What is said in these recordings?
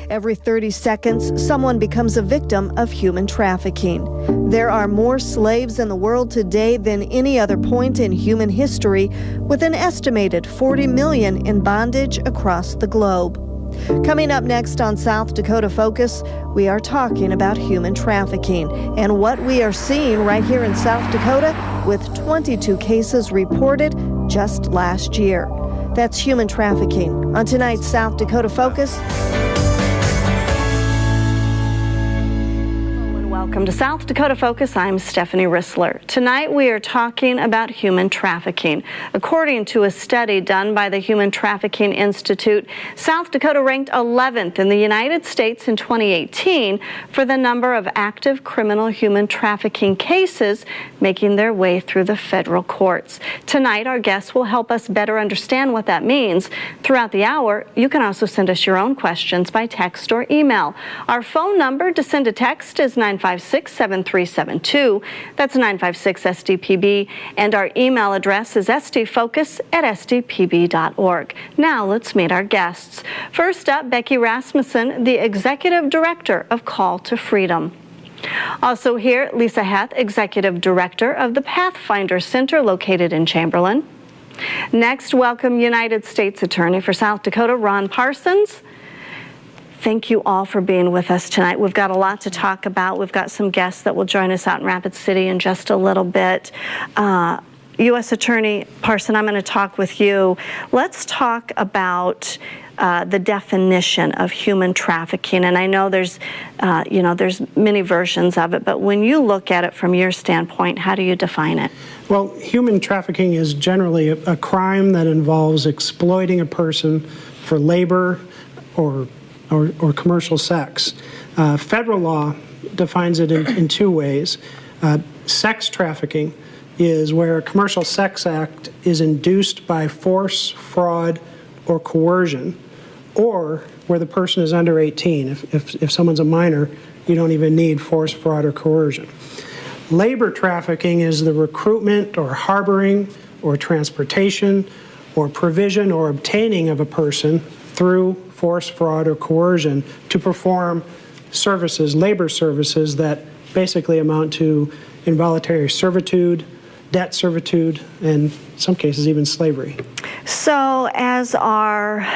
Every 30 seconds, someone becomes a victim of human trafficking. There are more slaves in the world today than any other point in human history, with an estimated 40 million in bondage across the globe. Coming up next on South Dakota Focus, we are talking about human trafficking and what we are seeing right here in South Dakota, with 22 cases reported just last year. That's human trafficking on tonight's South Dakota Focus. Welcome to South Dakota Focus. I'm Stephanie Rissler. Tonight we are talking about human trafficking. According to a study done by the Human Trafficking Institute, South Dakota ranked 11th in the United States in 2018 for the number of active criminal human trafficking cases making their way through the federal courts. Tonight our guests will help us better understand what that means. Throughout the hour, you can also send us your own questions by text or email. Our phone number to send a text is 956-7372. That's 956-SDPB. And our email address is sdfocus@sdpb.org. Now let's meet our guests. First up, Becky Rasmussen, the Executive Director of Call to Freedom. Also here, Lisa Heth, Executive Director of the Pathfinder Center located in Chamberlain. Next, welcome United States Attorney for South Dakota, Ron Parsons. Thank you all for being with us tonight. We've got a lot to talk about. We've got some guests that will join us out in Rapid City in just a little bit. U.S. Attorney Parson, I'm going to talk with you. Let's talk about the definition of human trafficking. And I know there's many versions of it, but when you look at it from your standpoint, how do you define it? Well, human trafficking is generally a crime that involves exploiting a person for labor or commercial sex. Federal law defines it in two ways. Sex trafficking is where a commercial sex act is induced by force, fraud, or coercion, or where the person is under 18. If someone's a minor, you don't even need force, fraud, or coercion. Labor trafficking is the recruitment or harboring or transportation or provision or obtaining of a person through force, fraud, or coercion to perform services, labor services that basically amount to involuntary servitude, debt servitude, and in some cases even slavery. So as our,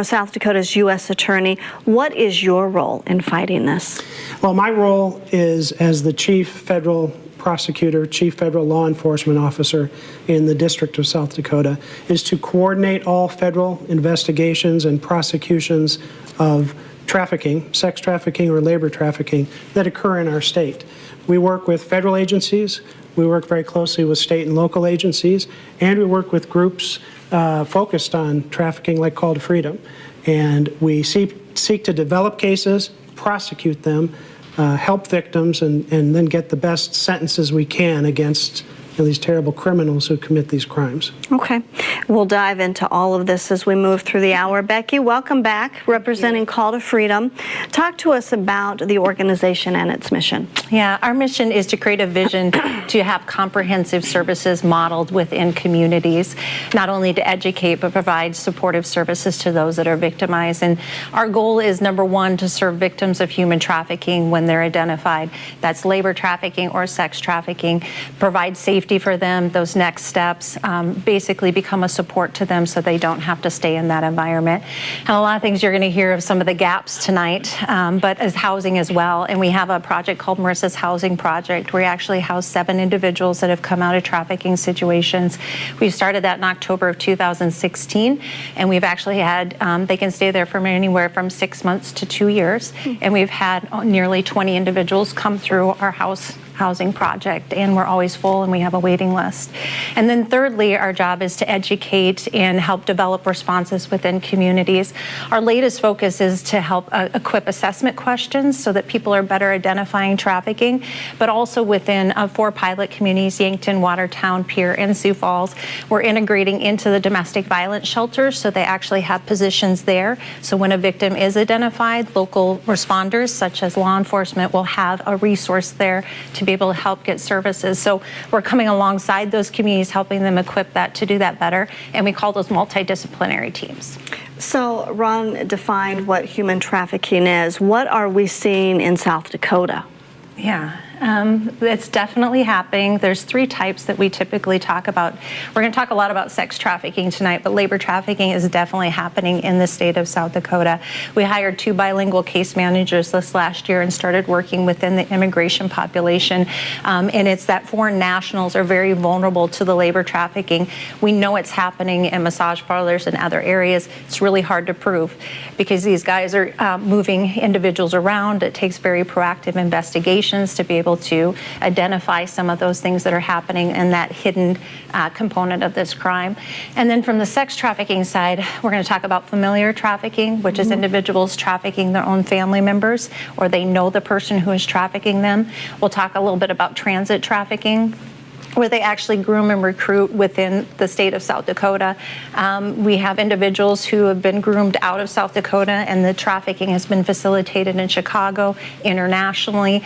South Dakota's U.S. Attorney, what is your role in fighting this? Well, my role is as the Chief Federal Prosecutor, Chief Federal Law Enforcement Officer in the District of South Dakota, is to coordinate all federal investigations and prosecutions of trafficking, sex trafficking or labor trafficking that occur in our state. We work with federal agencies, we work very closely with state and local agencies, and we work with groups focused on trafficking like Call to Freedom. And we seek to develop cases, prosecute them, help victims, and then get the best sentences we can against these terrible criminals who commit these crimes. Okay. We'll dive into all of this as we move through the hour. Becky, welcome back, representing Call to Freedom. Talk to us about the organization and its mission. Yeah, our mission is to create a vision to have comprehensive services modeled within communities, not only to educate, but provide supportive services to those that are victimized. And our goal is, number one, to serve victims of human trafficking when they're identified. That's labor trafficking or sex trafficking. Provide safety for them, those next steps, basically become a support to them so they don't have to stay in that environment. And a lot of things you're going to hear of some of the gaps tonight, but as housing as well. And we have a project called Marissa's Housing Project, where we actually house 7 individuals that have come out of trafficking situations. We started that in October of 2016, and we've actually had, they can stay there for anywhere from 6 months to 2 years. And we've had nearly 20 individuals come through our housing project, and we're always full and we have a waiting list. And then thirdly, our job is to educate and help develop responses within communities. Our latest focus is to help equip assessment questions so that people are better identifying trafficking, but also within 4 pilot communities, Yankton, Watertown, Pierre, and Sioux Falls. We're integrating into the domestic violence shelters, so they actually have positions there. So when a victim is identified, local responders such as law enforcement will have a resource there to be able to help get services. So we're coming alongside those communities, helping them equip that to do that better, and we call those multidisciplinary teams. So Ron defined what human trafficking is. What are we seeing in South Dakota? Yeah. It's definitely happening. There's 3 types that we typically talk about. We're going to talk a lot about sex trafficking tonight, but labor trafficking is definitely happening in the state of South Dakota. We hired 2 bilingual case managers this last year and started working within the immigration population. And it's that foreign nationals are very vulnerable to the labor trafficking. We know it's happening in massage parlors and other areas. It's really hard to prove because these guys are moving individuals around. It takes very proactive investigations to be able to identify some of those things that are happening and that hidden component of this crime. And then from the sex trafficking side, we're going to talk about familiar trafficking, which is individuals trafficking their own family members, or they know the person who is trafficking them. We'll talk a little bit about transit trafficking, where they actually groom and recruit within the state of South Dakota. We have individuals who have been groomed out of South Dakota, and the trafficking has been facilitated in Chicago, internationally.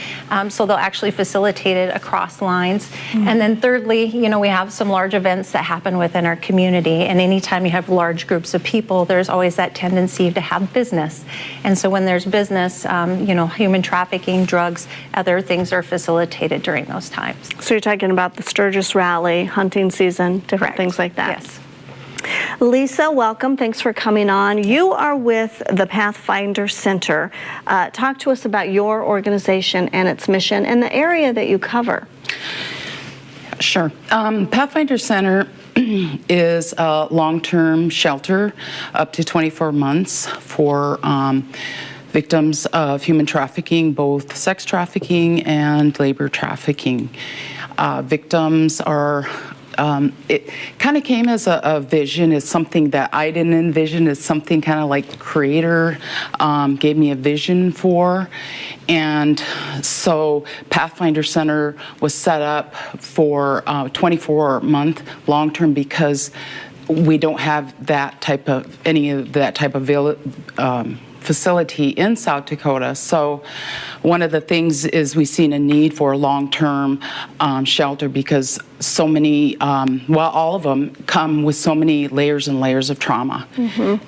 So they'll actually facilitate it across lines. And then thirdly, we have some large events that happen within our community. And anytime you have large groups of people, there's always that tendency to have business. And so when there's business, human trafficking, drugs, other things are facilitated during those times. So you're talking about the Sturgis Rally, hunting season, different things like that. Yes. Lisa, welcome. Thanks for coming on. You are with the Pathfinder Center. Talk to us about your organization and its mission and the area that you cover. Sure. Pathfinder Center is a long-term shelter up to 24 months for victims of human trafficking, both sex trafficking and labor trafficking. Victims are, it kind of came as a vision, as something that I didn't envision, as something kind of like the creator gave me a vision for. And so Pathfinder Center was set up for 24-month long-term because we don't have that type of, any of that type of facility in South Dakota. So one of the things is we've seen a need for a long-term shelter because so many, all of them come with so many layers and layers of trauma.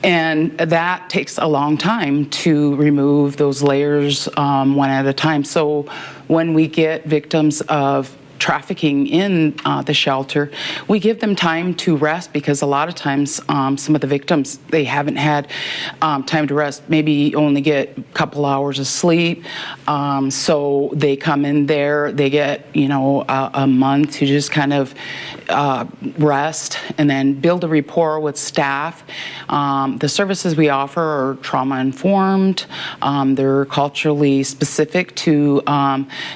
And that takes a long time to remove those layers one at a time. So when we get victims of trafficking in the shelter, we give them time to rest because a lot of times some of the victims, they haven't had time to rest, maybe only get a couple hours of sleep. So they come in there, they get, a month to just kind of rest and then build a rapport with staff. The services we offer are trauma-informed. They're culturally specific to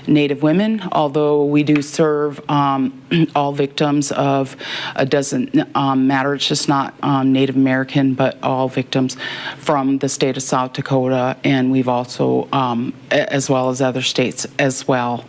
Native women, although we do serve all victims of, it doesn't matter, it's just not Native American, but all victims from the state of South Dakota, and we've also, as well as other states as well.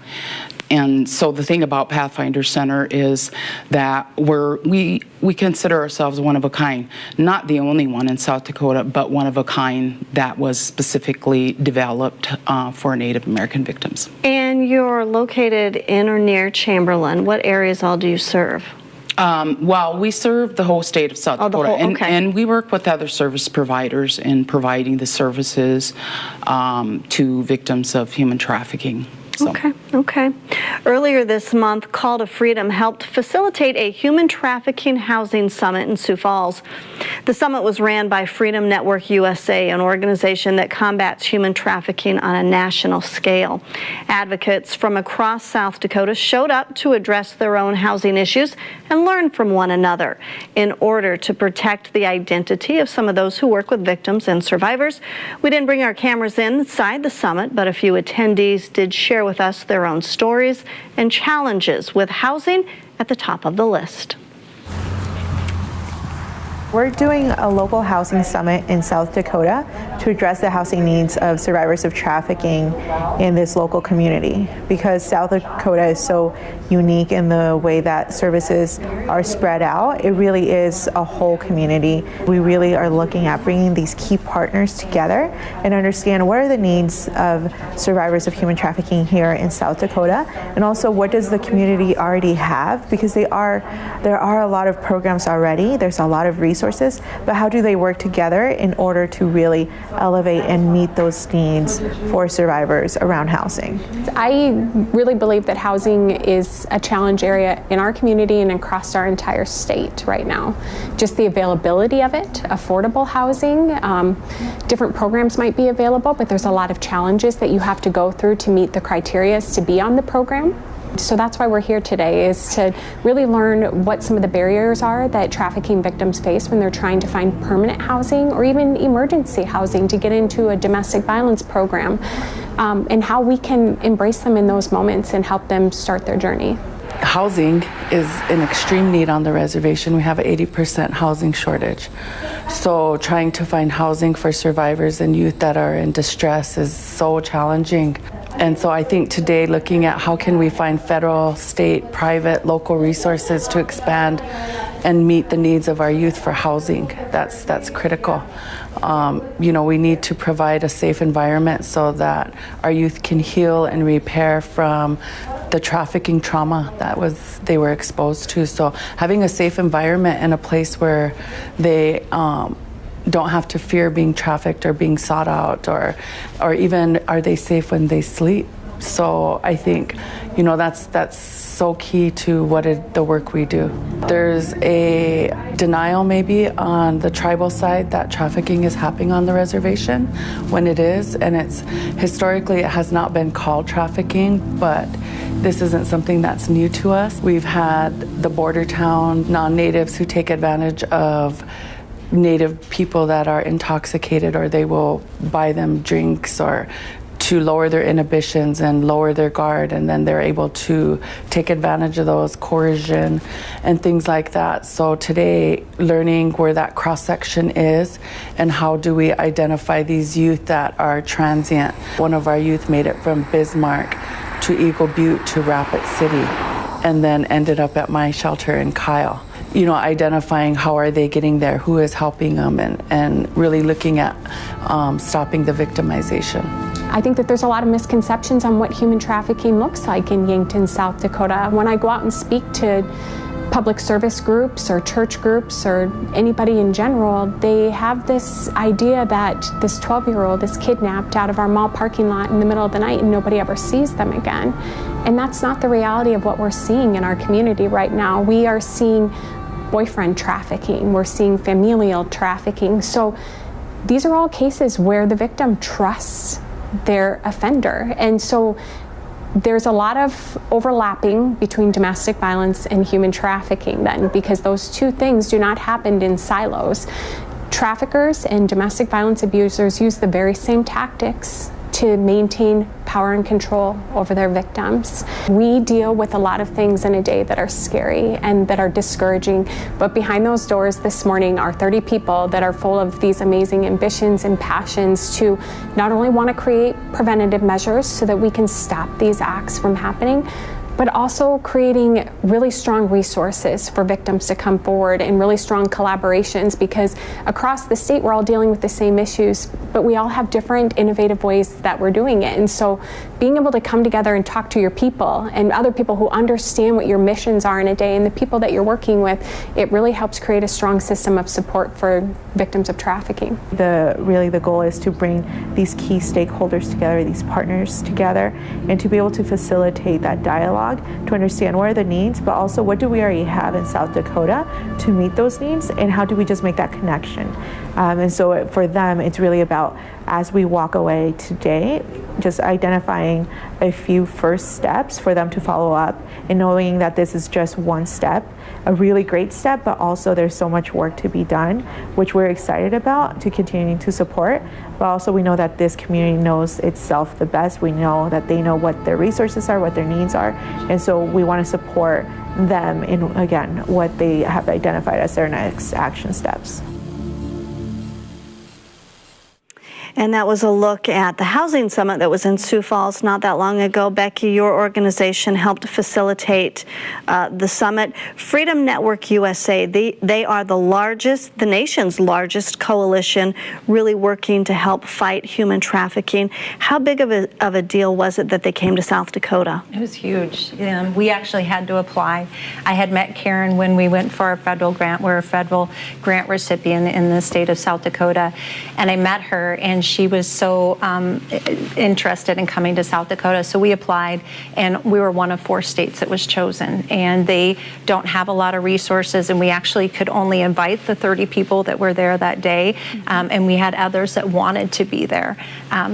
And so the thing about Pathfinder Center is that we consider ourselves one of a kind, not the only one in South Dakota, but one of a kind that was specifically developed for Native American victims. And you're located in or near Chamberlain. What areas all do you serve? Well, we serve the whole state of South Dakota, and we work with other service providers in providing the services to victims of human trafficking. So. Okay. Earlier this month, Call to Freedom helped facilitate a human trafficking housing summit in Sioux Falls. The summit was ran by Freedom Network USA, an organization that combats human trafficking on a national scale. Advocates from across South Dakota showed up to address their own housing issues and learn from one another. In order to protect the identity of some of those who work with victims and survivors, we didn't bring our cameras inside the summit, but a few attendees did share with us their own stories and challenges, with housing at the top of the list. We're doing a local housing summit in South Dakota to address the housing needs of survivors of trafficking in this local community, because South Dakota is so unique in the way that services are spread out. It really is a whole community. We really are looking at bringing these key partners together and understand what are the needs of survivors of human trafficking here in South Dakota, and also what does the community already have, because there are a lot of programs already, there's a lot of resources, but how do they work together in order to really elevate and meet those needs for survivors around housing? I really believe that housing is a challenge area in our community and across our entire state right now. Just the availability of it, affordable housing, different programs might be available, but there's a lot of challenges that you have to go through to meet the criteria to be on the program. So that's why we're here today, is to really learn what some of the barriers are that trafficking victims face when they're trying to find permanent housing or even emergency housing to get into a domestic violence program, and how we can embrace them in those moments and help them start their journey. Housing is in extreme need on the reservation. We have an 80% housing shortage. So trying to find housing for survivors and youth that are in distress is so challenging. And so I think today, looking at how can we find federal, state, private, local resources to expand and meet the needs of our youth for housing, that's critical. We need to provide a safe environment so that our youth can heal and repair from the trafficking trauma they were exposed to. So having a safe environment and a place where they don't have to fear being trafficked or being sought out, or even are they safe when they sleep. So I think, that's so key to the work we do. There's a denial maybe on the tribal side that trafficking is happening on the reservation when it is, and historically it has not been called trafficking, but this isn't something that's new to us. We've had the border town non-natives who take advantage of Native people that are intoxicated, or they will buy them drinks or to lower their inhibitions and lower their guard, and then they're able to take advantage of those, coercion and things like that. So today, learning where that cross-section is and how do we identify these youth that are transient. One of our youth made it from Bismarck to Eagle Butte to Rapid City and then ended up at my shelter in Kyle. Identifying how are they getting there, who is helping them, and really looking at stopping the victimization. I think that there's a lot of misconceptions on what human trafficking looks like in Yankton, South Dakota. When I go out and speak to public service groups or church groups or anybody in general, they have this idea that this 12-year-old is kidnapped out of our mall parking lot in the middle of the night and nobody ever sees them again. And that's not the reality of what we're seeing in our community right now. We are seeing boyfriend trafficking, we're seeing familial trafficking. So these are all cases where the victim trusts their offender. And so there's a lot of overlapping between domestic violence and human trafficking then, because those two things do not happen in silos. Traffickers and domestic violence abusers use the very same tactics to maintain power and control over their victims. We deal with a lot of things in a day that are scary and that are discouraging, but behind those doors this morning are 30 people that are full of these amazing ambitions and passions to not only want to create preventative measures so that we can stop these acts from happening, but also creating really strong resources for victims to come forward and really strong collaborations, because across the state we're all dealing with the same issues, but we all have different innovative ways that we're doing it. And so being able to come together and talk to your people and other people who understand what your missions are in a day and the people that you're working with, it really helps create a strong system of support for victims of trafficking. The goal is to bring these key stakeholders together, these partners together, and to be able to facilitate that dialogue to understand what are the needs, but also what do we already have in South Dakota to meet those needs, and how do we just make that connection. And so for them, it's really about, as we walk away today, just identifying a few first steps for them to follow up, and knowing that this is just one step, a really great step, but also there's so much work to be done, which we're excited about to continue to support. But also we know that this community knows itself the best. We know that they know what their resources are, what their needs are, and so we want to support them in, again, what they have identified as their next action steps. And that was a look at the housing summit that was in Sioux Falls not that long ago. Becky, your organization helped facilitate the summit. Freedom Network USA, they are the nation's largest coalition really working to help fight human trafficking. How big of a deal was it that they came to South Dakota? It was huge. We actually had to apply. I had met Karen when we went for our federal grant. We're a federal grant recipient in the state of South Dakota. And I met her, and she was so interested in coming to South Dakota. So we applied, and we were one of 4 states that was chosen. And they don't have a lot of resources, and we actually could only invite the 30 people that were there that day. And we had others that wanted to be there.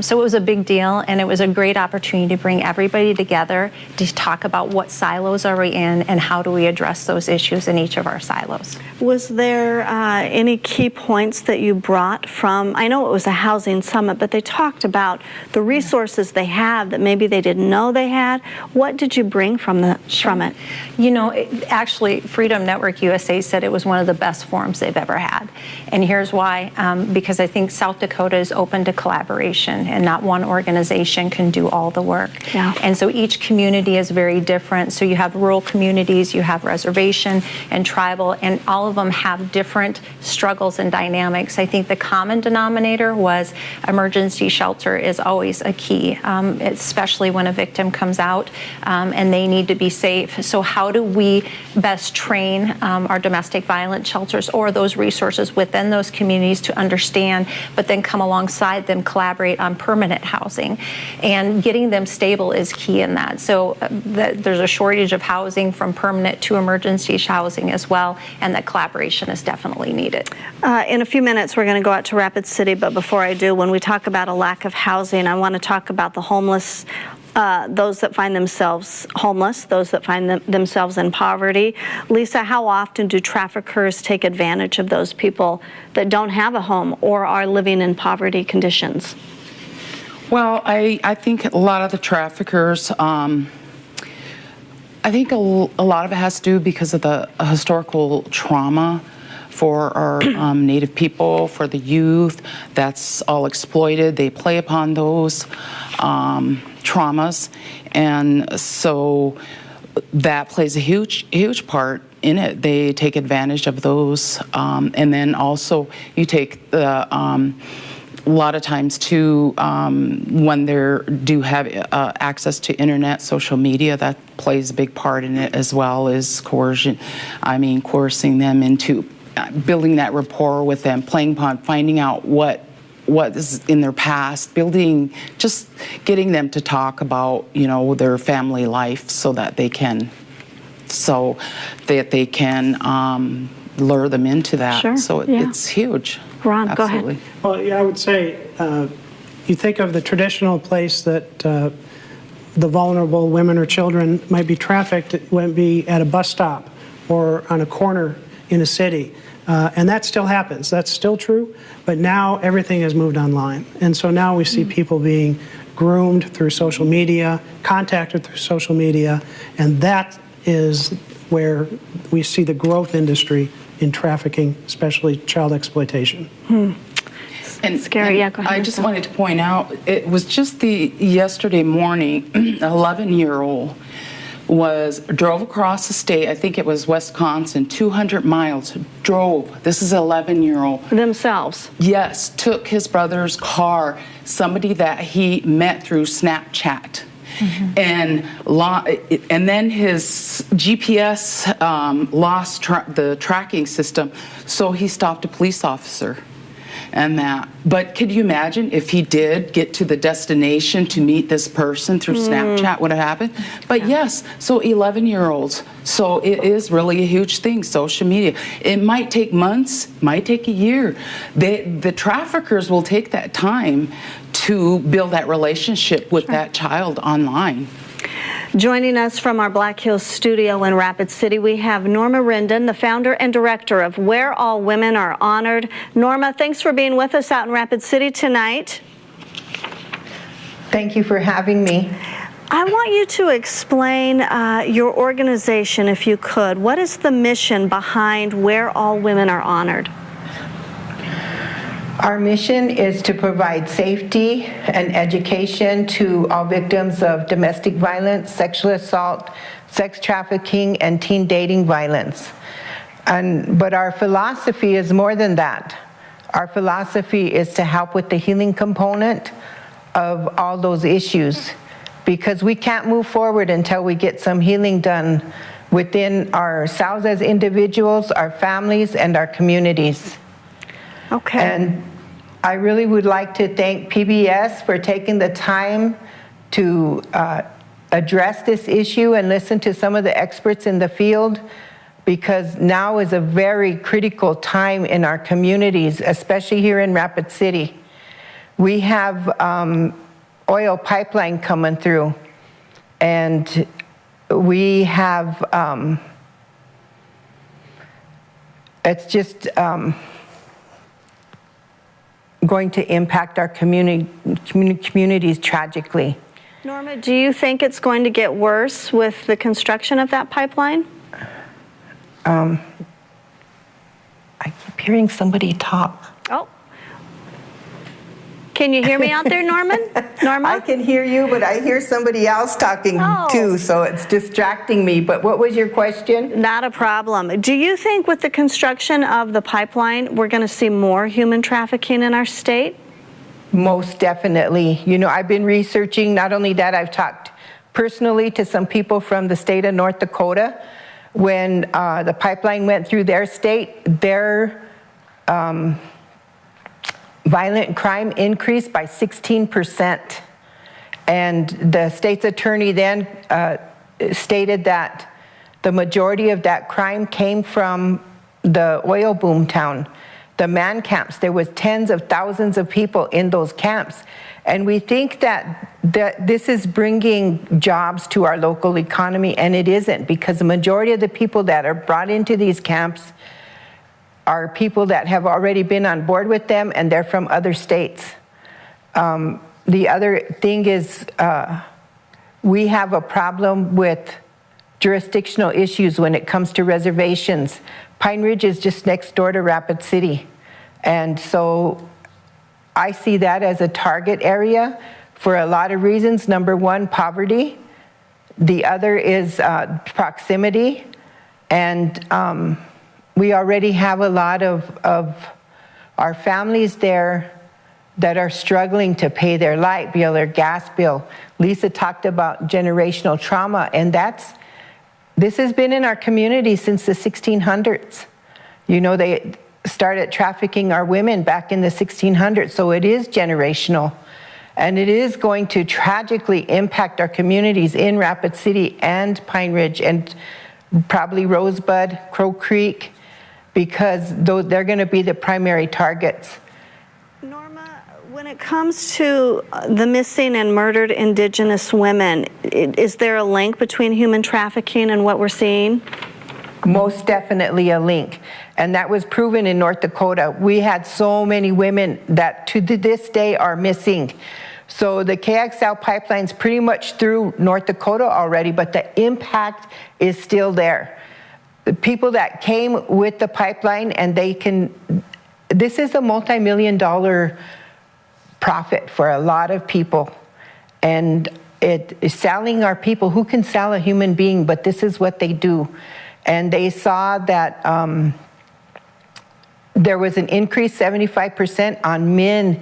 So it was a big deal, and it was a great opportunity to bring everybody together to talk about what silos are we in and how do we address those issues in each of our silos. Was there any key points that you brought from, I know it was a housing summit, but they talked about the resources they have that maybe they didn't know they had. What did you bring from it? You know, actually, Freedom Network USA said it was one of the best forums they've ever had. And here's why, because I think South Dakota is open to collaboration, and not one organization can do all the work. Yeah. And so each community is very different. So you have rural communities, you have reservation and tribal, and all of them have different struggles and dynamics. I think the common denominator was emergency shelter is always a key, especially when a victim comes out and they need to be safe. So how do we best train our domestic violence shelters or those resources within those communities to understand, but then come alongside them, collaborate on permanent housing, and getting them stable is key in that. So there's a shortage of housing from permanent to emergency housing as well, and that collaboration is definitely needed. In a few minutes, we're going to go out to Rapid City, but before I do, when we talk about a lack of housing, I want to talk about the homeless, those that find themselves homeless, those that find themselves in poverty. Lisa, how often do traffickers take advantage of those people that don't have a home or are living in poverty conditions? Well, I think a lot of the traffickers, I think a lot of it has to do because of the historical trauma for our Native people, for the youth. That's all exploited. They play upon those traumas, and so that plays a huge part in it. They take advantage of those, and then also you take the a lot of times too, when they do have access to internet, social media, that plays a big part in it as well as coercion. I mean, coercing them into building that rapport with them, playing upon finding out what is in their past, just getting them to talk about, you know, their family life so that they can lure them into that. Sure, so yeah. It's huge. Ron, Absolutely. go ahead. Well, yeah, I would say you think of the traditional place that the vulnerable women or children might be trafficked, it might be at a bus stop or on a corner in a city. And that still happens. That's still true. But now everything has moved online. And so now we see people being groomed through social media, contacted through social media, and that is where we see the growth industry in trafficking, especially child exploitation. And Scary, yeah, go ahead. I just wanted to point out, it was just yesterday morning, an 11-year-old drove across the state, I think it was Wisconsin, 200 miles, drove. This is an 11-year-old. Themselves? Yes, took his brother's car, somebody that he met through Snapchat. Mm-hmm. And then his GPS lost the tracking system, so he stopped a police officer. And that. But could you imagine if he did get to the destination to meet this person through Snapchat, what would have happened? But yes, so 11-year-olds. So it is really a huge thing, social media. It might take months, might take a year. The traffickers will take that time to build that relationship with that child online. Joining us from our Black Hills studio in Rapid City, we have Norma Rendon, the founder and director of Where All Women Are Honored. Norma, thanks for being with us out in Rapid City tonight. Thank you for having me. I want you to explain your organization, if you could. What is the mission behind Where All Women Are Honored? Our mission is to provide safety and education to all victims of domestic violence, sexual assault, sex trafficking, and teen dating violence. But our philosophy is more than that. Our philosophy is to help with the healing component of all those issues, because we can't move forward until we get some healing done within ourselves as individuals, our families, and our communities. Okay. And I really would like to thank PBS for taking the time to address this issue and listen to some of the experts in the field, because now is a very critical time in our communities, especially here in Rapid City. We have oil pipeline coming through, and we have, it's just going to impact our communities tragically. Norma, do you think it's going to get worse with the construction of that pipeline? I keep hearing somebody talk. Oh. Can you hear me out there, Norma? I can hear you, but I hear somebody else talking too, so it's distracting me. But what was your question? Not a problem. Do you think with the construction of the pipeline, we're going to see more human trafficking in our state? Most definitely. You know, I've been researching. Not only that, I've talked personally to some people from the state of North Dakota. When the pipeline went through their state, their violent crime increased by 16%. And the state's attorney then stated that the majority of that crime came from the oil boom town, the man camps. There was tens of thousands of people in those camps. And we think that this is bringing jobs to our local economy, and it isn't, because the majority of the people that are brought into these camps are people that have already been on board with them, and they're from other states. The other thing is we have a problem with jurisdictional issues when it comes to reservations. Pine Ridge is just next door to Rapid City, and so I see that as a target area for a lot of reasons. Number one, poverty. The other is proximity, and we already have a lot of our families there that are struggling to pay their light bill, their gas bill. Lisa talked about generational trauma, and this has been in our community since the 1600s. You know, they started trafficking our women back in the 1600s, so it is generational. And it is going to tragically impact our communities in Rapid City and Pine Ridge and probably Rosebud, Crow Creek, because they're going to be the primary targets. Norma, when it comes to the missing and murdered Indigenous women, is there a link between human trafficking and what we're seeing? Most definitely a link. And that was proven in North Dakota. We had so many women that to this day are missing. So the KXL pipeline's pretty much through North Dakota already, but the impact is still there. The people that came with the pipeline, and this is a multi-million-dollar profit for a lot of people. And it is selling our people. Who can sell a human being? But this is what they do. And they saw that there was an increase 75% on men.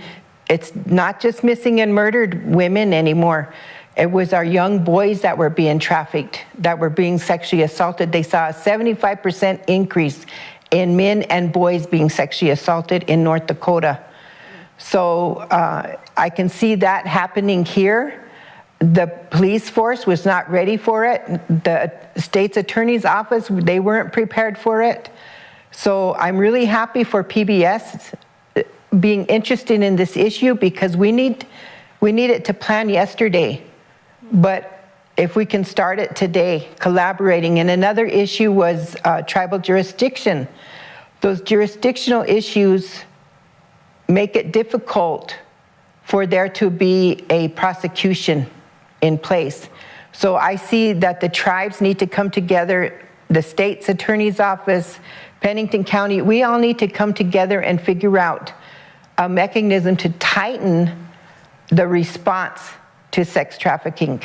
It's not just missing and murdered women anymore. It was our young boys that were being trafficked, that were being sexually assaulted. They saw a 75% increase in men and boys being sexually assaulted in North Dakota. So I can see that happening here. The police force was not ready for it. The state's attorney's office, they weren't prepared for it. So I'm really happy for PBS being interested in this issue, because we need it to plan yesterday. But if we can start it today, collaborating. And another issue was tribal jurisdiction. Those jurisdictional issues make it difficult for there to be a prosecution in place. So I see that the tribes need to come together, the state's attorney's office, Pennington County, we all need to come together and figure out a mechanism to tighten the response to sex trafficking.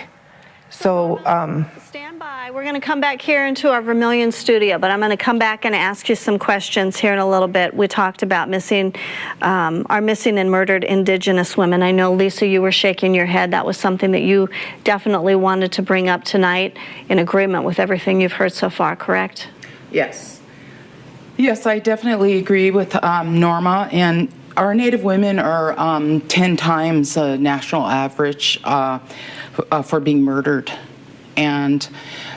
So stand by. We're going to come back here into our Vermilion studio, but I'm going to come back and ask you some questions here in a little bit. We talked about our missing and murdered Indigenous women. I know, Lisa, you were shaking your head. That was something that you definitely wanted to bring up tonight in agreement with everything you've heard so far, correct? Yes. Yes, I definitely agree with Norma, and our Native women are 10 times the national average for being murdered. And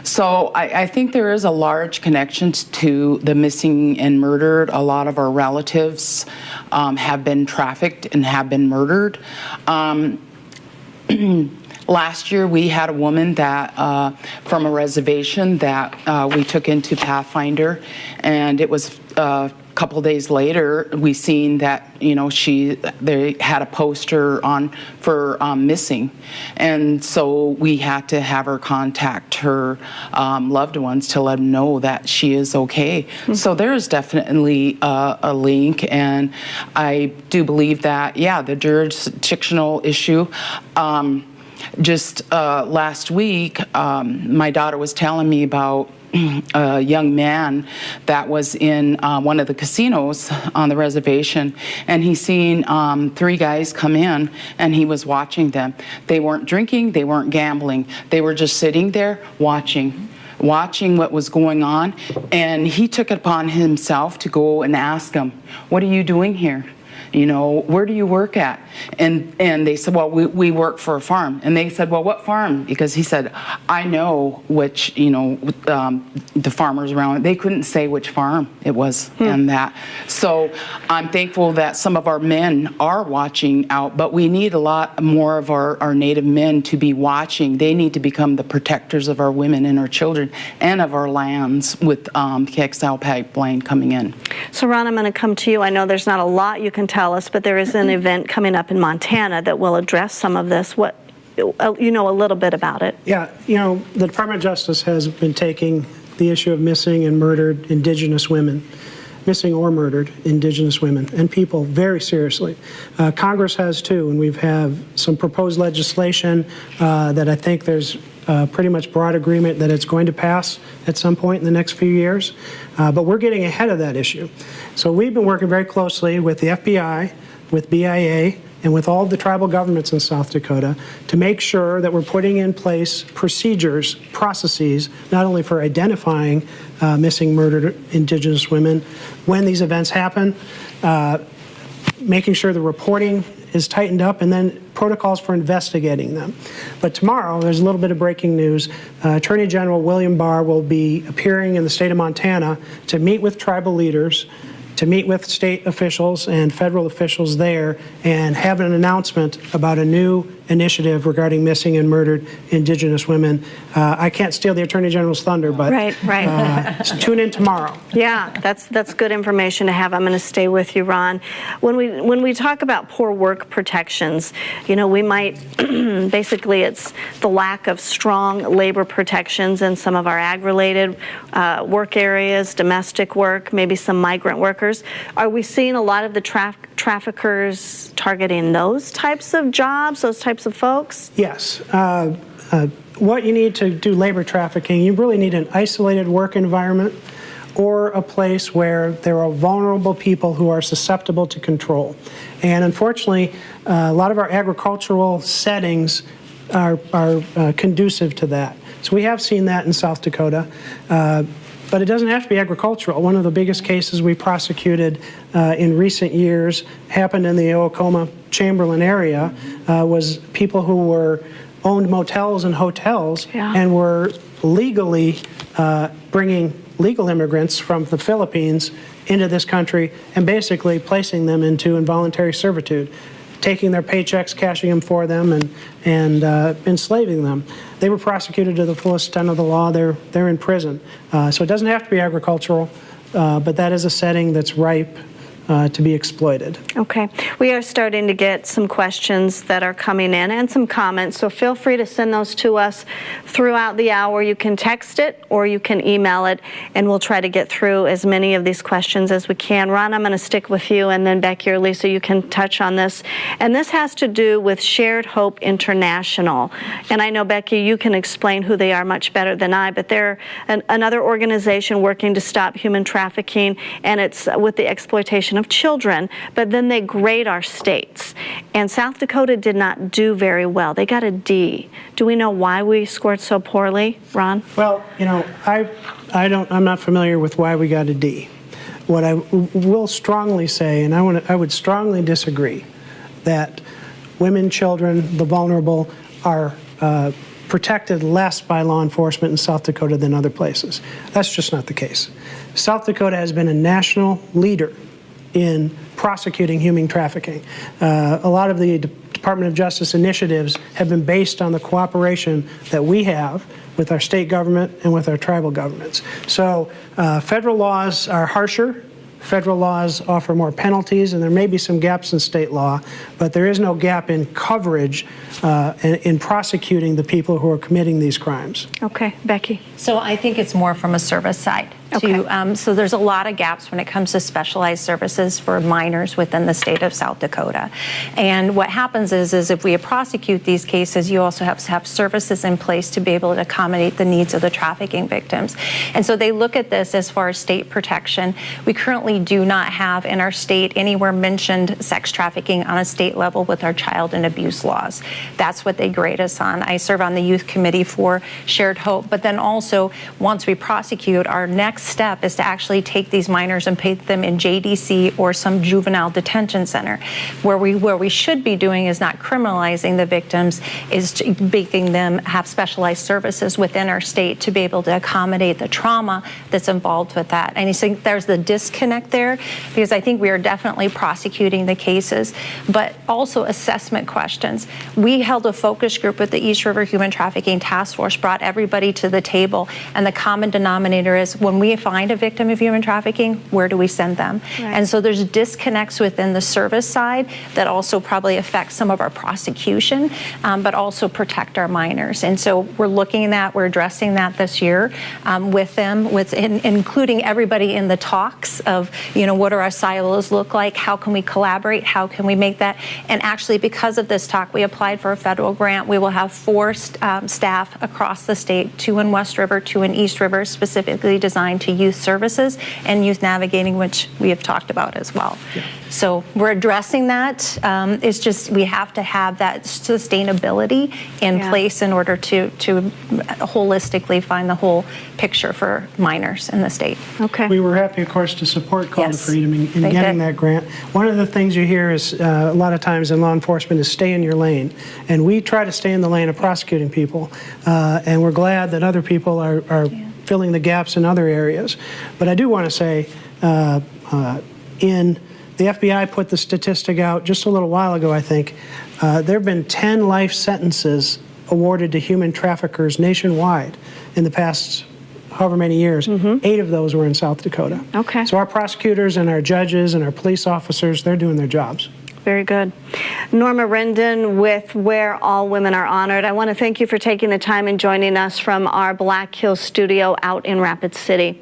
so I think there is a large connection to the missing and murdered. A lot of our relatives have been trafficked and have been murdered. Last year, we had a woman that from a reservation that we took into Pathfinder, and it was a couple of days later we seen that they had a poster on for missing, and so we had to have her contact her loved ones to let them know that she is okay. Mm-hmm. So there is definitely a link, and I do believe that the jurisdictional issue. Just last week, my daughter was telling me about a young man that was in one of the casinos on the reservation, and he seen 3 guys come in, and he was watching them. They weren't drinking, they weren't gambling, they were just sitting there watching what was going on, and he took it upon himself to go and ask them, "What are you doing here? Where do you work at?" And they said, "Well, we work for a farm." And they said, "Well, what farm?" Because he said, "I know which, the farmers around." They couldn't say which farm it was and that. So I'm thankful that some of our men are watching out, but we need a lot more of our Native men to be watching. They need to become the protectors of our women and our children and of our lands with KXL pipeline coming in. So Ron, I'm going to come to you. I know there's not a lot you can tell us, but there is an event coming up in Montana that will address some of this. What, a little bit about it. Yeah, the Department of Justice has been taking the issue of missing and murdered Indigenous women, missing or murdered Indigenous women and people very seriously. Congress has too, and we've have some proposed legislation that I think there's pretty much broad agreement that it's going to pass at some point in the next few years. But we're getting ahead of that issue. So we've been working very closely with the FBI, with BIA, and with all of the tribal governments in South Dakota to make sure that we're putting in place procedures, processes, not only for identifying missing, murdered Indigenous women when these events happen, making sure the reporting is tightened up, and then protocols for investigating them. But tomorrow, there's a little bit of breaking news. Attorney General William Barr will be appearing in the state of Montana to meet with tribal leaders, to meet with state officials and federal officials there, and have an announcement about a new initiative regarding missing and murdered Indigenous women. I can't steal the Attorney General's thunder, but right. Tune in tomorrow. Yeah, that's good information to have. I'm going to stay with you, Ron. When we talk about poor work protections, we might basically it's the lack of strong labor protections in some of our ag-related work areas, domestic work, maybe some migrant workers. Are we seeing a lot of the traffickers targeting those types of jobs, those types of folks? Yes. What you need to do labor trafficking, you really need an isolated work environment or a place where there are vulnerable people who are susceptible to control. And unfortunately, a lot of our agricultural settings are conducive to that. So we have seen that in South Dakota. But it doesn't have to be agricultural. One of the biggest cases we prosecuted in recent years happened in the Oklahoma-Chamberlain area, was people who owned motels and hotels and were legally bringing legal immigrants from the Philippines into this country and basically placing them into involuntary servitude, taking their paychecks, cashing them for them, and enslaving them. They were prosecuted to the fullest extent of the law. They're in prison. So it doesn't have to be agricultural, but that is a setting that's ripe to be exploited. Okay. We are starting to get some questions that are coming in and some comments, so feel free to send those to us throughout the hour. You can text it or you can email it, and we'll try to get through as many of these questions as we can. Ron, I'm going to stick with you, and then Becky or Lisa, you can touch on this. And this has to do with Shared Hope International. And I know, Becky, you can explain who they are much better than I, but they're another organization working to stop human trafficking, and it's with the exploitation of children, but then they grade our states. And South Dakota did not do very well. They got a D. Do we know why we scored so poorly, Ron? Well, you know, I'm not familiar with why we got a D. What I will strongly say, and I would strongly disagree, that women, children, the vulnerable are protected less by law enforcement in South Dakota than other places. That's just not the case. South Dakota has been a national leader in prosecuting human trafficking. A lot of the Department of Justice initiatives have been based on the cooperation that we have with our state government and with our tribal governments. So federal laws are harsher. Federal laws offer more penalties, and there may be some gaps in state law, but there is no gap in coverage in prosecuting the people who are committing these crimes. Okay, Becky. So I think it's more from a service side. Okay. So there's a lot of gaps when it comes to specialized services for minors within the state of South Dakota. And what happens is if we prosecute these cases, you also have to have services in place to be able to accommodate the needs of the trafficking victims. And so they look at this as far as state protection. We currently do not have in our state anywhere mentioned sex trafficking on a state level with our child and abuse laws. That's what they grade us on. I serve on the youth committee for Shared Hope, but then also once we prosecute, our next step is to actually take these minors and put them in JDC or some juvenile detention center. Where we should be doing is not criminalizing the victims, is making them have specialized services within our state to be able to accommodate the trauma that's involved with that. And you think there's the disconnect there, because I think we are definitely prosecuting the cases, but also assessment questions. We held a focus group with the East River Human Trafficking Task Force, brought everybody to the table, and the common denominator is when we find a victim of human trafficking, where do we send them? Right. And so there's disconnects within the service side that also probably affect some of our prosecution, but also protect our minors. And so we're looking at that, we're addressing that this year with them, including everybody in the talks of, you know, what do our silos look like? How can we collaborate? How can we make that? And actually, because of this talk, we applied for a federal grant. We will have 4 staff across the state, 2 in West River, 2 in East River, specifically designed to youth services and youth navigating, which we have talked about as well. Yeah. So we're addressing that. It's just we have to have that sustainability in place in order to holistically find the whole picture for minors in the state. Okay. We were happy, of course, to support Call to Freedom in getting that grant. One of the things you hear is a lot of times in law enforcement is stay in your lane. And we try to stay in the lane of prosecuting people. And we're glad that other people are filling the gaps in other areas. But I do want to say, the FBI put the statistic out just a little while ago, I think. There have been 10 life sentences awarded to human traffickers nationwide in the past however many years. 8 of those were in South Dakota. Okay. So our prosecutors and our judges and our police officers, they're doing their jobs. Very good. Norma Rendon with Where All Women Are Honored. I want to thank you for taking the time and joining us from our Black Hills studio out in Rapid City.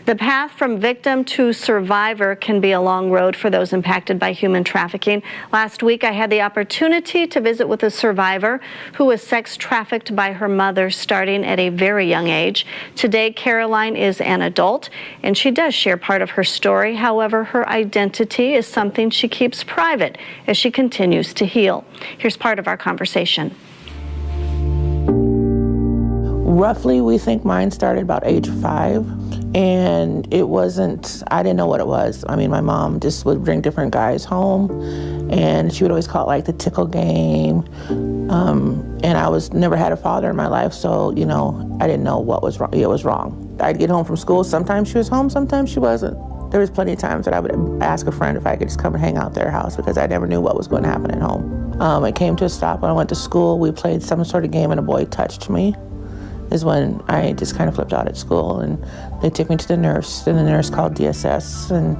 The path from victim to survivor can be a long road for those impacted by human trafficking. Last week, I had the opportunity to visit with a survivor who was sex trafficked by her mother starting at a very young age. Today, Caroline is an adult, and she does share part of her story. However, her identity is something she keeps private as she continues to heal. Here's part of our conversation. Roughly, we think mine started about age 5, and it wasn't, I didn't know what it was. I mean, my mom just would bring different guys home, and she would always call it like the tickle game. And I never had a father in my life, so, you know, I didn't know what was wrong. It was wrong. I'd get home from school, sometimes she was home, sometimes she wasn't. There was plenty of times that I would ask a friend if I could just come and hang out at their house because I never knew what was going to happen at home. It came to a stop when I went to school. We played some sort of game and a boy touched me, is when I just kind of flipped out at school, and they took me to the nurse, and the nurse called DSS, and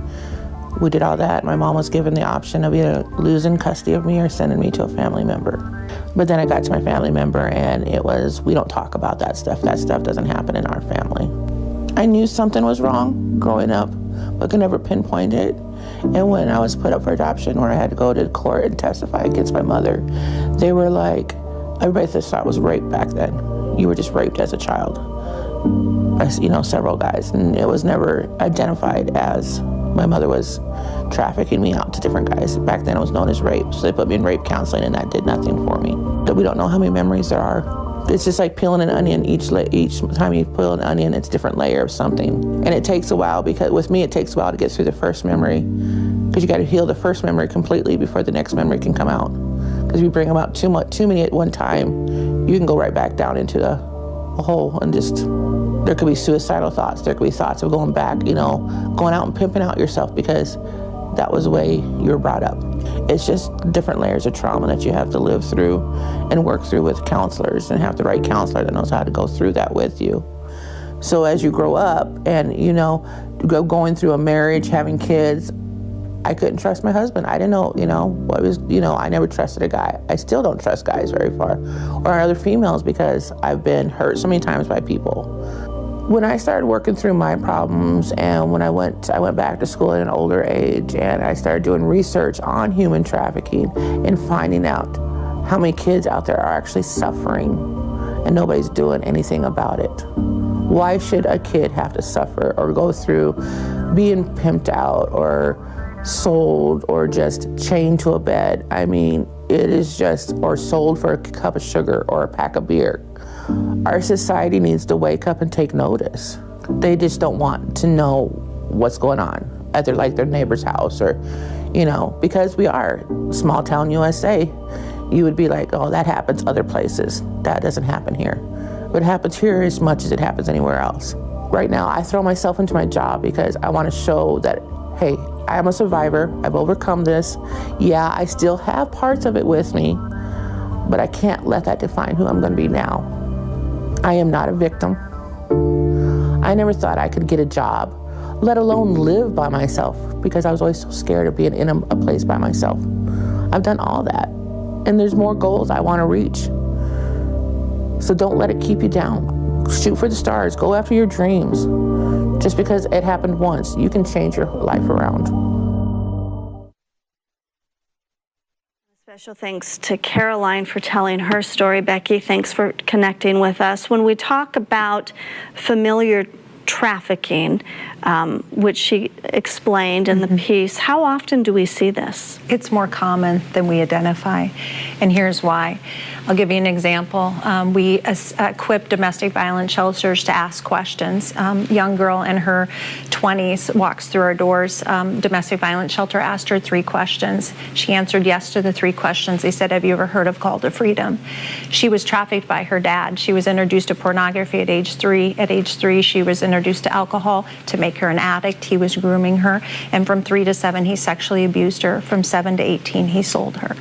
We did all that. My mom was given the option of either losing custody of me or sending me to a family member. But then I got to my family member and it was, we don't talk about that stuff. That stuff doesn't happen in our family. I knew something was wrong growing up, but could never pinpoint it. And when I was put up for adoption, where I had to go to court and testify against my mother, they were like, everybody thought it was rape back then. You were just raped as a child. Several guys, and it was never identified as my mother was trafficking me out to different guys. Back then it was known as rape, so they put me in rape counseling and that did nothing for me. But we don't know how many memories there are. It's just like peeling an onion. Each time you peel an onion, it's a different layer of something. And it takes a while, because with me it takes a while to get through the first memory, because you got to heal the first memory completely before the next memory can come out. Because if you bring them out too many at one time, you can go right back down into a hole and just, there could be suicidal thoughts. There could be thoughts of going back, going out and pimping out yourself because that was the way you were brought up. It's just different layers of trauma that you have to live through and work through with counselors, and have the right counselor that knows how to go through that with you. So as you grow up and, going through a marriage, having kids, I couldn't trust my husband. I didn't know, I never trusted a guy. I still don't trust guys very far, or other females, because I've been hurt so many times by people. When I started working through my problems, and when I went back to school at an older age, and I started doing research on human trafficking and finding out how many kids out there are actually suffering and nobody's doing anything about it. Why should a kid have to suffer or go through being pimped out or sold or just chained to a bed? I mean, it is just, or sold for a cup of sugar or a pack of beer. Our society needs to wake up and take notice. They just don't want to know what's going on at their neighbor's house, or, because we are small town USA. You would be like, oh, that happens other places. That doesn't happen here. But it happens here as much as it happens anywhere else. Right now, I throw myself into my job because I want to show that, hey, I am a survivor. I've overcome this. Yeah, I still have parts of it with me, but I can't let that define who I'm going to be now. I am not a victim. I never thought I could get a job, let alone live by myself, because I was always so scared of being in a place by myself. I've done all that, and there's more goals I want to reach. So don't let it keep you down. Shoot for the stars. Go after your dreams. Just because it happened once, you can change your life around. Special thanks to Caroline for telling her story. Becky, thanks for connecting with us. When we talk about familiar trafficking, which she explained in the piece, how often do we see this? It's more common than we identify, and here's why. I'll give you an example. We equip domestic violence shelters to ask questions. Young girl in her 20s walks through our doors. Domestic violence shelter asked her 3 questions. She answered yes to the 3 questions. They said, have you ever heard of Call to Freedom? She was trafficked by her dad. She was introduced to pornography at age 3. At age 3, she was introduced to alcohol to make her an addict. He was grooming her. And from 3 to 7, he sexually abused her. From 7 to 18, he sold her.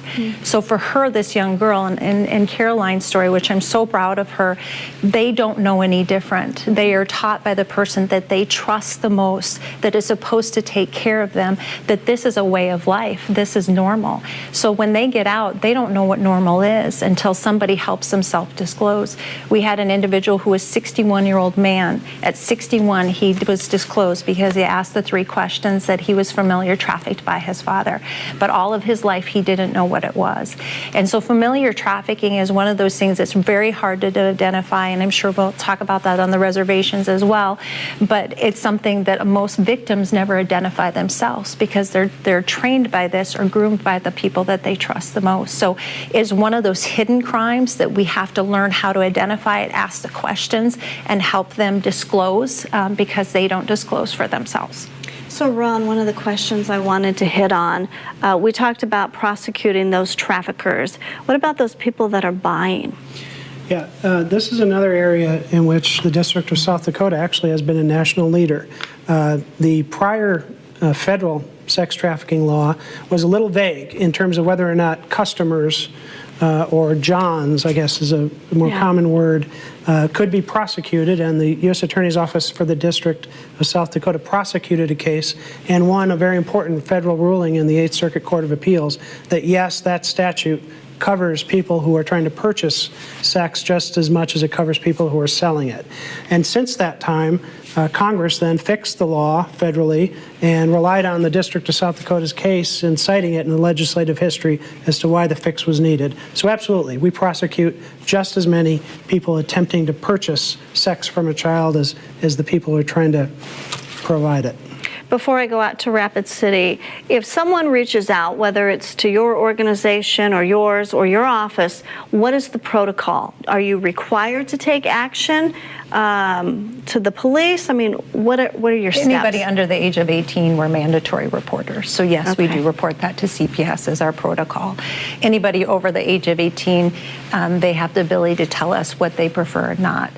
So for her, this young girl, and Caroline's story, which I'm so proud of her, they don't know any different. They are taught by the person that they trust the most, that is supposed to take care of them, that this is a way of life. This is normal. So when they get out, they don't know what normal is until somebody helps them self-disclose. We had an individual who was a 61-year-old man. At 61, he was disclosed because he asked the 3 questions that he was familiar trafficked by his father. But all of his life, he didn't know what it was. And so familiar trafficking is one of those things that's very hard to identify, and I'm sure we'll talk about that on the reservations as well. But it's something that most victims never identify themselves because they're trained by this or groomed by the people that they trust the most. So it's one of those hidden crimes that we have to learn how to identify it, ask the questions, and help them disclose because they don't disclose for themselves. So Ron, one of the questions I wanted to hit on, we talked about prosecuting those traffickers. What about those people that are buying? Yeah, this is another area in which the District of South Dakota actually has been a national leader. The prior federal sex trafficking law was a little vague in terms of whether or not customers or Johns, I guess is a more common word, could be prosecuted, and the U.S. Attorney's Office for the District of South Dakota prosecuted a case and won a very important federal ruling in the 8th Circuit Court of Appeals that, yes, that statute covers people who are trying to purchase sex just as much as it covers people who are selling it. And since that time, Congress then fixed the law federally and relied on the District of South Dakota's case and citing it in the legislative history as to why the fix was needed. So absolutely, we prosecute just as many people attempting to purchase sex from a child as the people who are trying to provide it. Before I go out to Rapid City, if someone reaches out, whether it's to your organization or yours or your office, what is the protocol? Are you required to take action to the police? I mean, what are your steps? Anybody under the age of 18, we're mandatory reporters. So yes, we do report that to CPS as our protocol. Anybody over the age of 18, they have the ability to tell us what they prefer or not.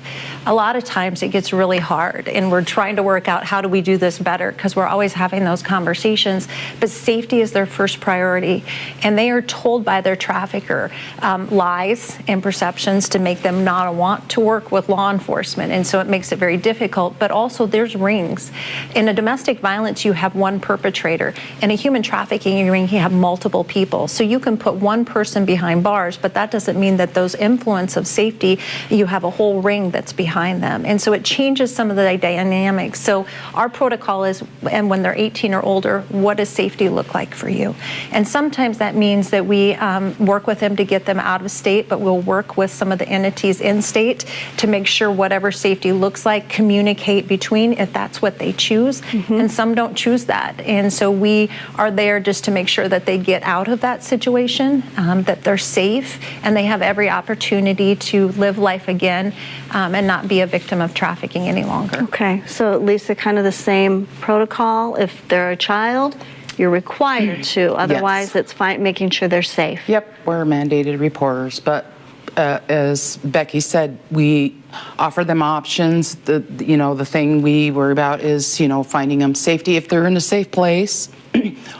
A lot of times it gets really hard, and we're trying to work out how do we do this better, because we're always having those conversations, but safety is their first priority, and they are told by their trafficker lies and perceptions to make them not want to work with law enforcement, and so it makes it very difficult. But also there's rings. In a domestic violence, you have one perpetrator. In a human trafficking ring, you have multiple people. So you can put one person behind bars, but that doesn't mean that those influence of safety, you have a whole ring that's behind them. And so it changes some of the dynamics. So our protocol is, and when they're 18 or older, what does safety look like for you? And sometimes that means that we work with them to get them out of state, but we'll work with some of the entities in state to make sure whatever safety looks like, communicate between if that's what they choose. And some don't choose that. And so we are there just to make sure that they get out of that situation, that they're safe, and they have every opportunity to live life again and not be a victim of trafficking any longer. Okay, so Lisa, kind of the same protocol. If they're a child, you're required to. Otherwise, it's fine making sure they're safe. Yep, we're mandated reporters, but as Becky said, we offer them options. The thing we worry about is, finding them safety if they're in a safe place,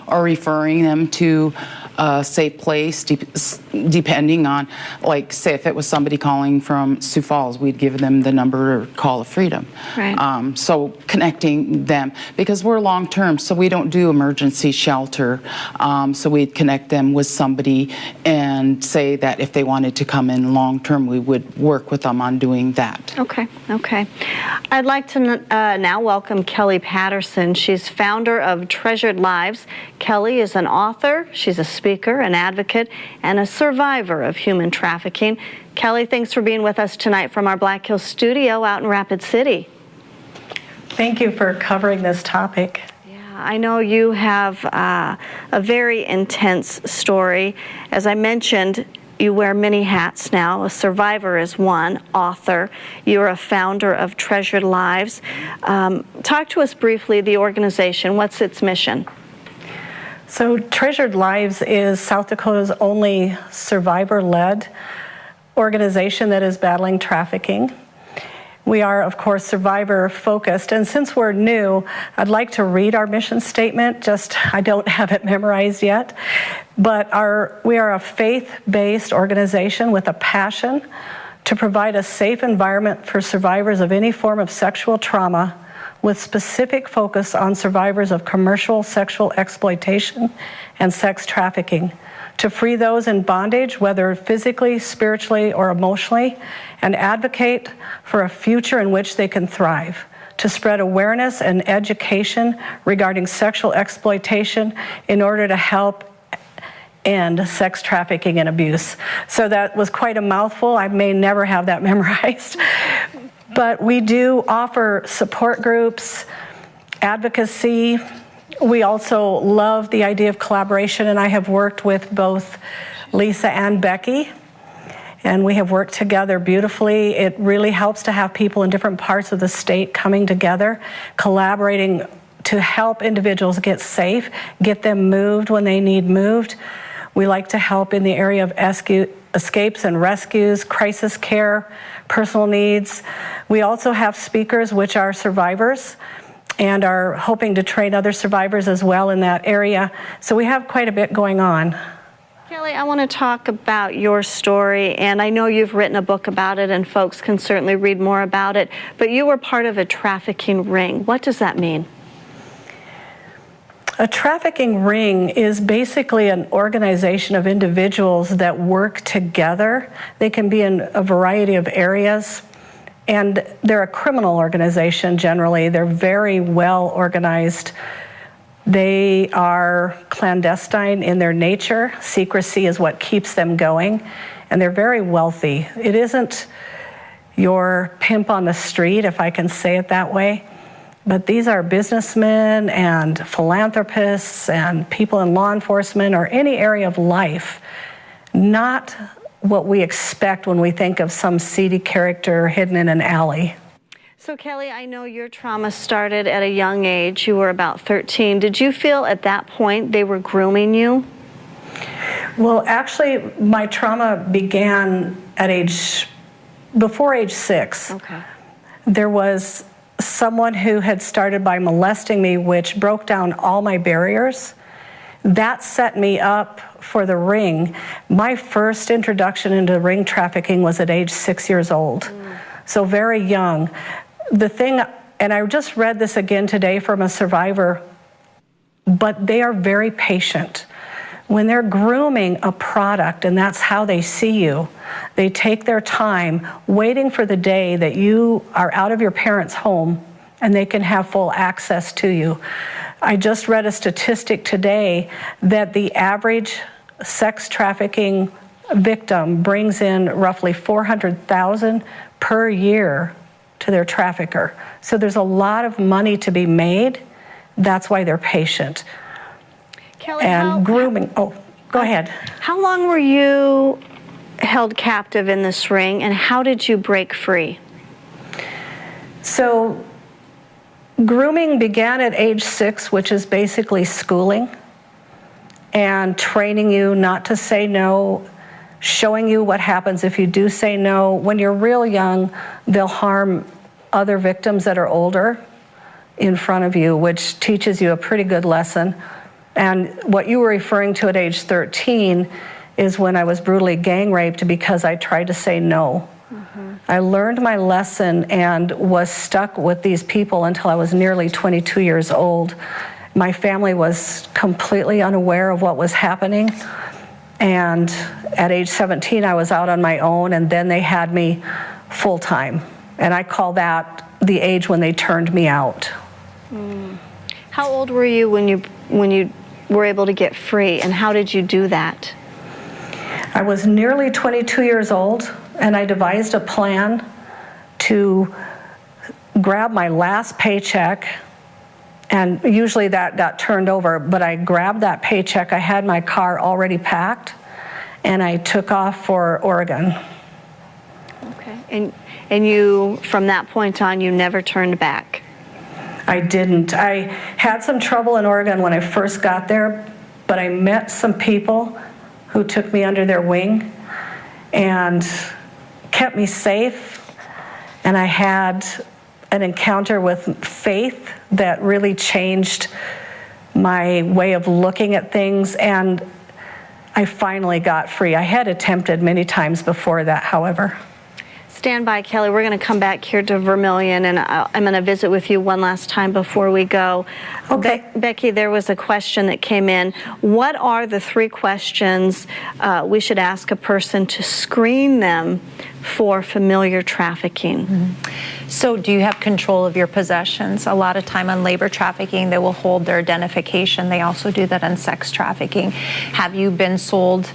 or referring them to a safe place, depending on, like, say if it was somebody calling from Sioux Falls, we'd give them the number or call of freedom. Right. So connecting them, because we're long-term, so we don't do emergency shelter. So we'd connect them with somebody and say that if they wanted to come in long-term, we would work with them on doing that. Okay. I'd like to now welcome Kelly Patterson. She's founder of Treasured Lives. Kelly is an author, she's a speaker, an advocate, and a survivor of human trafficking. Kelly, thanks for being with us tonight from our Black Hills studio out in Rapid City. Thank you for covering this topic. I know you have a very intense story. As I mentioned, you wear many hats now. A survivor is one, author. You're a founder of Treasured Lives. Talk to us briefly, the organization. What's its mission? So Treasured Lives is South Dakota's only survivor-led organization that is battling trafficking. We are, of course, survivor-focused, and since we're new, I'd like to read our mission statement. I don't have it memorized yet, but we are a faith-based organization with a passion to provide a safe environment for survivors of any form of sexual trauma, with specific focus on survivors of commercial sexual exploitation and sex trafficking, to free those in bondage, whether physically, spiritually, or emotionally, and advocate for a future in which they can thrive, to spread awareness and education regarding sexual exploitation in order to help end sex trafficking and abuse. So that was quite a mouthful. I may never have that memorized. But we do offer support groups, advocacy. We also love the idea of collaboration, and I have worked with both Lisa and Becky, and we have worked together beautifully. It really helps to have people in different parts of the state coming together, collaborating to help individuals get safe, get them moved when they need moved. We like to help in the area of escapes and rescues, crisis care, personal needs. We also have speakers which are survivors and are hoping to train other survivors as well in that area. So we have quite a bit going on. Kelly, I want to talk about your story, and I know you've written a book about it, and folks can certainly read more about it, but you were part of a trafficking ring. What does that mean? A trafficking ring is basically an organization of individuals that work together. They can be in a variety of areas, and they're a criminal organization generally. They're very well organized. They are clandestine in their nature. Secrecy is what keeps them going, and they're very wealthy. It isn't your pimp on the street, if I can say it that way, but these are businessmen and philanthropists and people in law enforcement or any area of life, not what we expect when we think of some seedy character hidden in an alley. So Kelly, I know your trauma started at a young age. You were about 13. Did you feel at that point they were grooming you? Well, actually, my trauma began at before age 6. Okay. There was someone who had started by molesting me, which broke down all my barriers. That set me up for the ring. My first introduction into ring trafficking was at age 6 years old, so very young. The thing, and I just read this again today from a survivor, but they are very patient. When they're grooming a product, and that's how they see you, they take their time waiting for the day that you are out of your parents' home and they can have full access to you. I just read a statistic today that the average sex trafficking victim brings in roughly $400,000 per year to their trafficker. So there's a lot of money to be made. That's why they're patient. Kelly, And grooming, oh, go ahead. How long were you held captive in this ring, and how did you break free? So grooming began at age 6, which is basically schooling and training you not to say no, showing you what happens if you do say no. When you're real young, they'll harm other victims that are older in front of you, which teaches you a pretty good lesson. And what you were referring to at age 13 is when I was brutally gang raped because I tried to say no. I learned my lesson and was stuck with these people until I was nearly 22 years old. My family was completely unaware of what was happening. And at age 17, I was out on my own, and then they had me full-time. And I call that the age when they turned me out. How old were you when you were able to get free, and how did you do that? I was nearly 22 years old, and I devised a plan to grab my last paycheck, and usually that got turned over, but I grabbed that paycheck. I had my car already packed, and I took off for Oregon. Okay, and you, from that point on, you never turned back? I didn't. I had some trouble in Oregon when I first got there, but I met some people who took me under their wing and kept me safe, and I had an encounter with faith that really changed my way of looking at things, and I finally got free. I had attempted many times before that, however. Stand by, Kelly. We're going to come back here to Vermilion, and I'm going to visit with you one last time before we go. Okay. Becky, there was a question that came in. What are the 3 questions we should ask a person to screen them for familiar trafficking? So do you have control of your possessions? A lot of time on labor trafficking, they will hold their identification. They also do that on sex trafficking. Have you been sold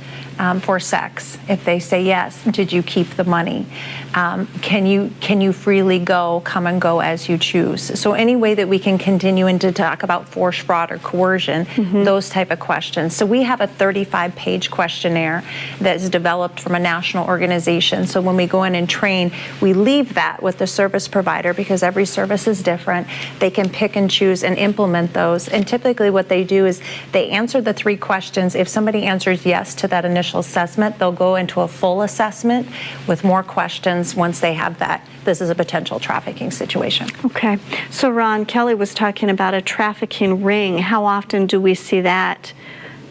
for sex? If they say yes, did you keep the money? Can you freely come and go as you choose? So any way that we can continue and to talk about force, fraud, or coercion, those type of questions. So we have a 35-page questionnaire that is developed from a national organization. So when we go in and train, we leave that with the service provider because every service is different. They can pick and choose and implement those. And typically what they do is they answer the 3 questions. If somebody answers yes to that initial assessment, they'll go into a full assessment with more questions once they have that. This is a potential trafficking situation. Okay. So Ron, Kelly was talking about a trafficking ring. How often do we see that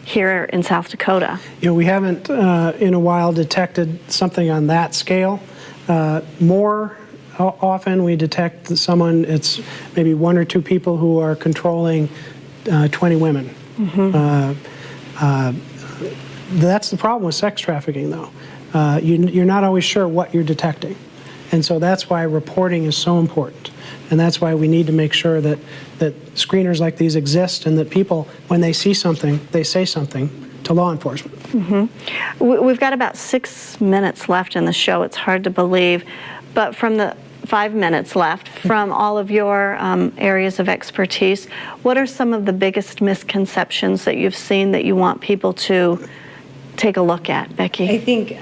here in South Dakota? You know, we haven't in a while detected something on that scale. More often we detect someone, it's maybe 1 or 2 people who are controlling 20 women. That's the problem with sex trafficking, though. You're not always sure what you're detecting. And so that's why reporting is so important. And that's why we need to make sure that screeners like these exist and that people, when they see something, they say something to law enforcement. We've got about 6 minutes left in the show. It's hard to believe. But from the 5 minutes left, from all of your areas of expertise, what are some of the biggest misconceptions that you've seen that you want people to take a look at, Becky? I think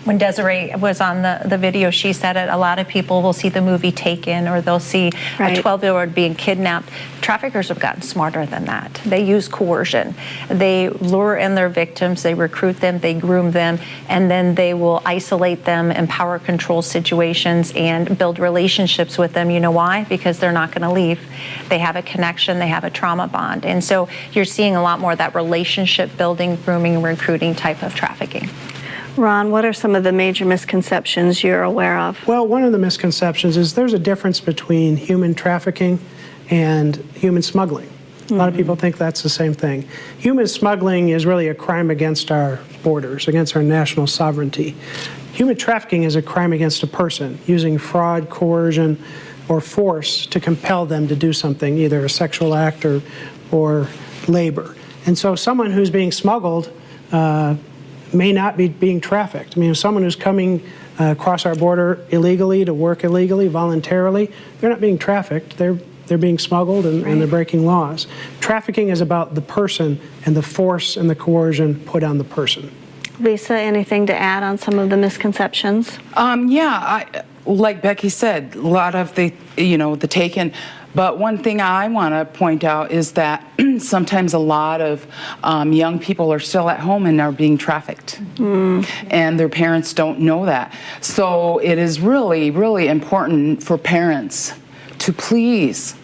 when Desiree was on the video, she said it, a lot of people will see the movie Taken, or they'll see a 12-year-old being kidnapped. Traffickers have gotten smarter than that. They use coercion. They lure in their victims, they recruit them, they groom them, and then they will isolate them in power control situations and build relationships with them. You know why? Because they're not going to leave. They have a connection, they have a trauma bond. And so you're seeing a lot more of that relationship building, grooming, recruiting type of trafficking. Ron, what are some of the major misconceptions you're aware of? Well, one of the misconceptions is there's a difference between human trafficking and human smuggling. A lot of people think that's the same thing. Human smuggling is really a crime against our borders, against our national sovereignty. Human trafficking is a crime against a person, using fraud, coercion, or force to compel them to do something, either a sexual act or labor. And so someone who's being smuggled may not be being trafficked. I mean, if someone who's coming across our border illegally to work illegally, voluntarily, they're not being trafficked. They're being smuggled and they're breaking laws. Trafficking is about the person and the force and the coercion put on the person. Lisa, anything to add on some of the misconceptions? Like Becky said, a lot of the Taken. But one thing I want to point out is that sometimes a lot of young people are still at home and are being trafficked. And their parents don't know that. So it is really, really important for parents to please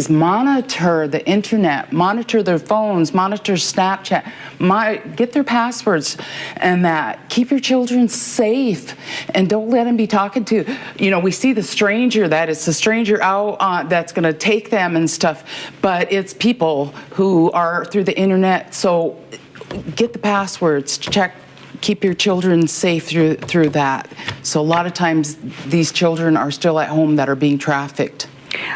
monitor the internet, monitor their phones, monitor Snapchat, get their passwords, and that. Keep your children safe and don't let them be talking to, we see the stranger, that it's the stranger out that's going to take them and stuff, but it's people who are through the internet. So get the passwords, check. Keep your children safe through that. So a lot of times these children are still at home that are being trafficked.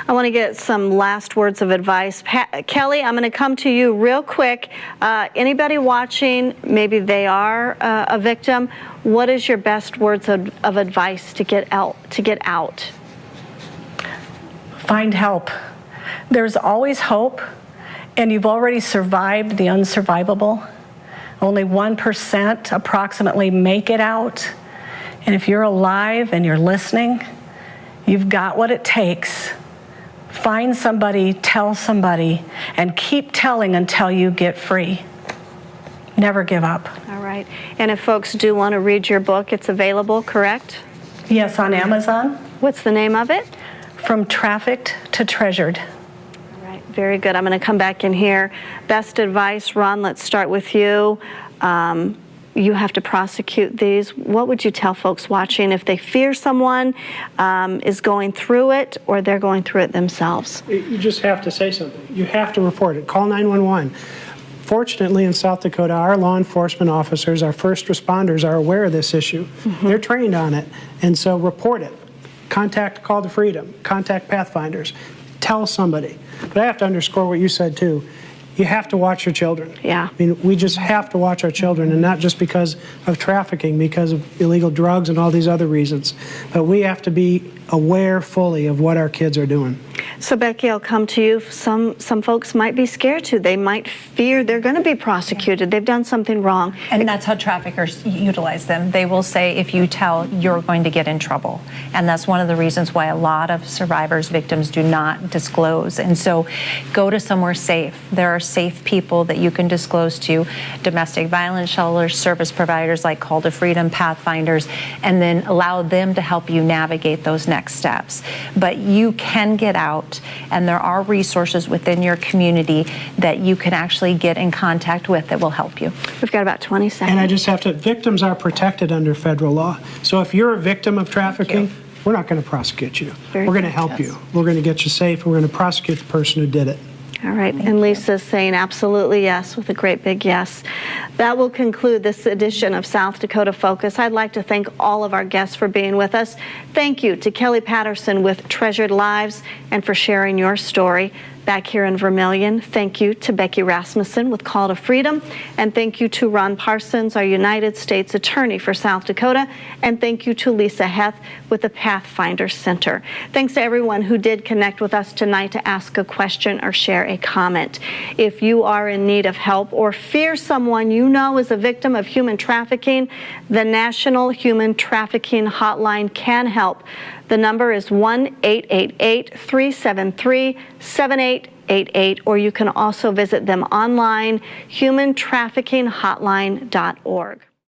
I want to get some last words of advice. Kelly, I'm going to come to you real quick. Anybody watching, maybe they are a victim. What is your best words of advice to get out? Find help. There's always hope, and you've already survived the unsurvivable. Only 1% approximately make it out. And if you're alive and you're listening, you've got what it takes. Find somebody, tell somebody, and keep telling until you get free. Never give up. All right. And if folks do want to read your book, it's available, correct? Yes, on Amazon. What's the name of it? From Trafficked to Treasured. All right. Very good. I'm going to come back in here. Best advice, Ron, let's start with you. You have to prosecute these. What would you tell folks watching if they fear someone is going through it or they're going through it themselves? You just have to say something. You have to report it. Call 911. Fortunately, in South Dakota, our law enforcement officers, our first responders are aware of this issue. They're trained on it. And so report it. Contact Call to Freedom. Contact Pathfinders. Tell somebody. But I have to underscore what you said, too. You have to watch your children. Yeah. I mean, we just have to watch our children, and not just because of trafficking, because of illegal drugs and all these other reasons. But we have to be aware fully of what our kids are doing. So, Becky, I'll come to you. Some folks might be scared too. They might fear they're going to be prosecuted. They've done something wrong. And that's how traffickers utilize them. They will say, if you tell, you're going to get in trouble. And that's one of the reasons why a lot of survivors, victims do not disclose. And so go to somewhere safe. There are safe people that you can disclose to, domestic violence shelters, service providers like Call to Freedom, Pathfinders, and then allow them to help you navigate those next steps. But you can get out. out, and there are resources within your community that you can actually get in contact with that will help you. We've got about 20 seconds. And I just have to, victims are protected under federal law. So if you're a victim of trafficking, we're not going to prosecute you. We're going to help you. We're going to get you safe. We're going to prosecute the person who did it. All right, and Lisa's saying absolutely yes with a great big yes. That will conclude this edition of South Dakota Focus. I'd like to thank all of our guests for being with us. Thank you to Kelly Patterson with Treasured Lives and for sharing your story. Back here in Vermilion, thank you to Becky Rasmussen with Call to Freedom, and thank you to Ron Parsons, our United States Attorney for South Dakota, and thank you to Lisa Heth with the Pathfinder Center. Thanks to everyone who did connect with us tonight to ask a question or share a comment. If you are in need of help or fear someone you know is a victim of human trafficking, the National Human Trafficking Hotline can help. The number is 1-888-373-7888, or you can also visit them online, humantraffickinghotline.org.